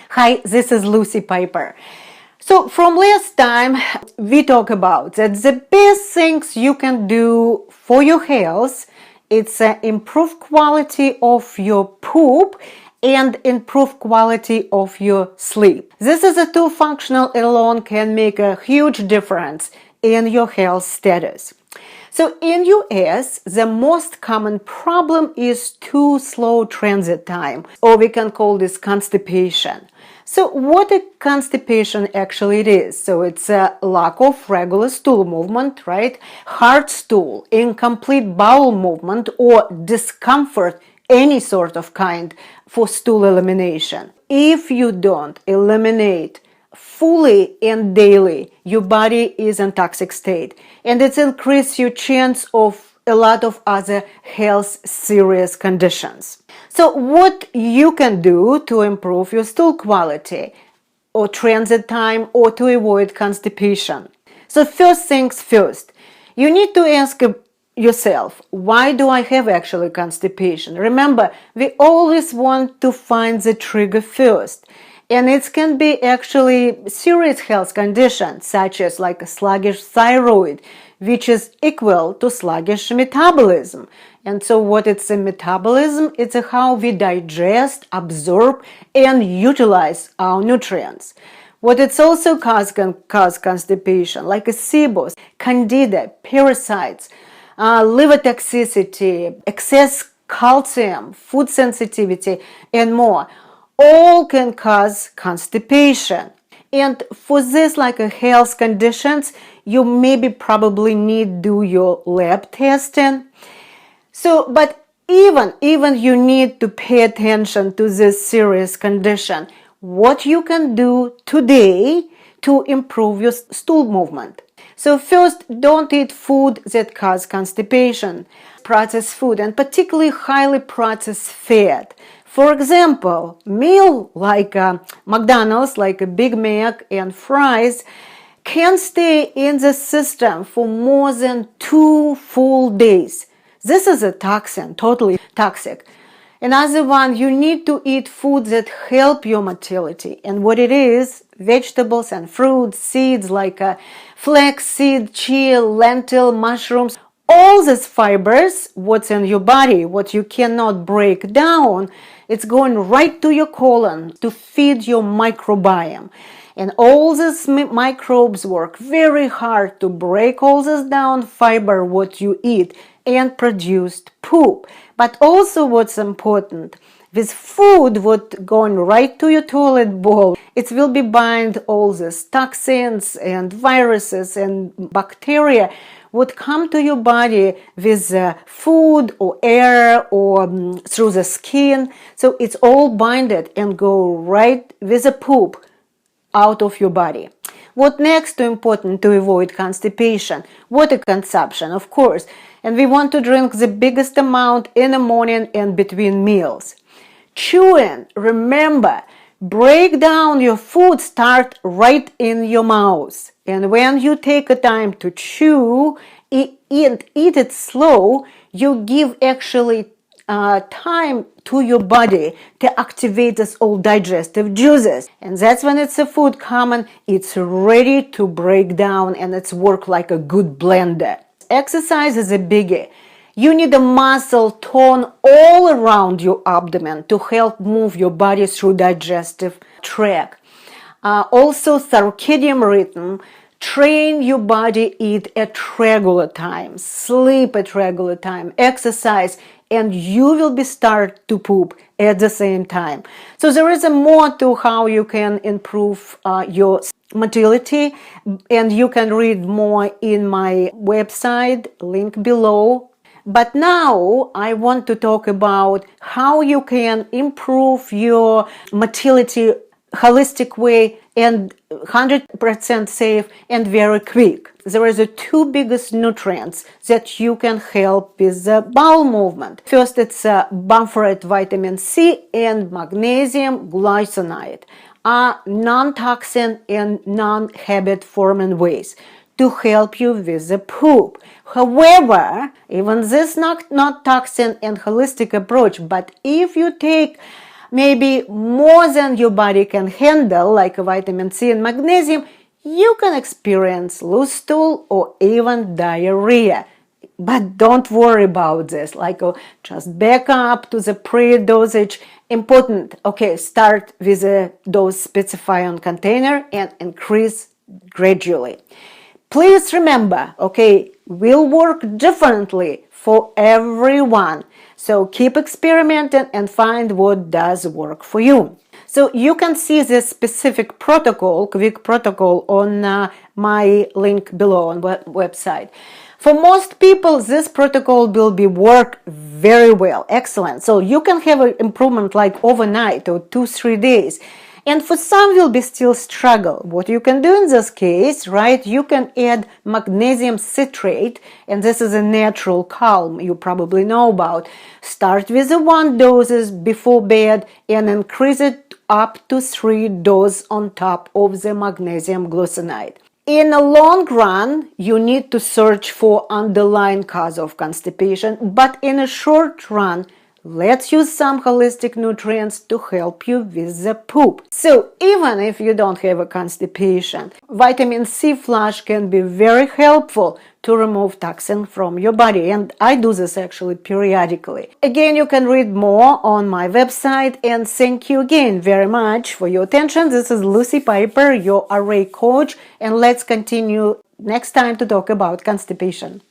Hi, this is Lucy Piper. So from last time, we talked about that the best things you can do for your health, it's improve quality of your poop and improve quality of your sleep. This is a two functional alone can make a huge difference in your health status. So in US, the most common problem is too slow transit time, or we can call this constipation. So what a constipation actually it is? So it's a lack of regular stool movement, right? Hard stool, incomplete bowel movement, or discomfort, any sort of kind for stool elimination. If you don't eliminate fully and daily, your body is in toxic state, and it's increased your chance of a lot of other health serious conditions. So what you can do to improve your stool quality or transit time or to avoid constipation? So first things first, you need to ask yourself, why do I have actually constipation? Remember, we always want to find the trigger first. And it can be actually serious health conditions such as like a sluggish thyroid, which is equal to sluggish metabolism. And so what it's a metabolism? It's how we digest, absorb, and utilize our nutrients. What it's also can cause constipation, like a SIBOs, candida, parasites, liver toxicity, excess calcium, food sensitivity, and more. All can cause constipation. And for this like a health conditions, you maybe probably need do your lab testing. So, but even you need to pay attention to this serious condition. What you can do today to improve your stool movement. So first, don't eat food that cause constipation, processed food, and particularly highly processed fat. For example, meal like McDonald's, like a Big Mac and fries, can stay in the system for more than 2 full days. This is a toxin, totally toxic. Another one, you need to eat foods that help your motility. And what it is, vegetables and fruits, seeds like flax seed, chia, lentil, mushrooms. All these fibers, what's in your body, what you cannot break down, it's going right to your colon to feed your microbiome. And all these microbes work very hard to break all this down fiber what you eat and produce poop. But also what's important, with food what going right to your toilet bowl, it will be bind all these toxins and viruses and bacteria would come to your body with food or air or through the skin. So it's all binded and go right with the poop out of your body. What next to important to avoid constipation? Water consumption, of course. And we want to drink the biggest amount in the morning and between meals. Chewing, remember, break down your food, start right in your mouth. And when you take a time to chew and eat it slow, you give actually time to your body to activate this all digestive juices. And that's when it's a food common, it's ready to break down and it's work like a good blender. Exercise is a biggie. You need a muscle tone all around your abdomen to help move your body through digestive tract. Also, circadian rhythm, train your body, eat at regular time, sleep at regular time, exercise, and you will be start to poop at the same time. So there is a more to how you can improve your motility, and you can read more in my website, link below. But now I want to talk about how you can improve your motility holistic way and 100% safe and very quick. There is the two biggest nutrients that you can help with the bowel movement. First, it's buffered vitamin C and magnesium glycinate are non-toxin and non-habit forming ways to help you with the poop. However, even this not toxin and holistic approach, but if you take maybe more than your body can handle, like vitamin C and magnesium, you can experience loose stool or even diarrhea. But don't worry about this, just back up to the pre-dosage. Important, okay, start with a dose specified on container and increase gradually. Please remember, okay, will work differently for everyone. So keep experimenting and find what does work for you. So you can see this specific protocol, quick protocol, on my link below on website. For most people, this protocol will be work very well, excellent. So you can have an improvement like overnight or 2-3 days. And for some will be still struggle. What you can do in this case, right, you can add magnesium citrate, and this is a natural calm you probably know about. Start with the 1 doses before bed and increase it up to 3 doses on top of the magnesium gluconate. In the long run, you need to search for underlying cause of constipation, but in a short run, let's use some holistic nutrients to help you with the poop. So even if you don't have a constipation, vitamin C flush can be very helpful to remove toxin from your body. And I do this actually periodically. Again, you can read more on my website. And thank you again very much for your attention. This is Lucy Piper, your RA coach. And let's continue next time to talk about constipation.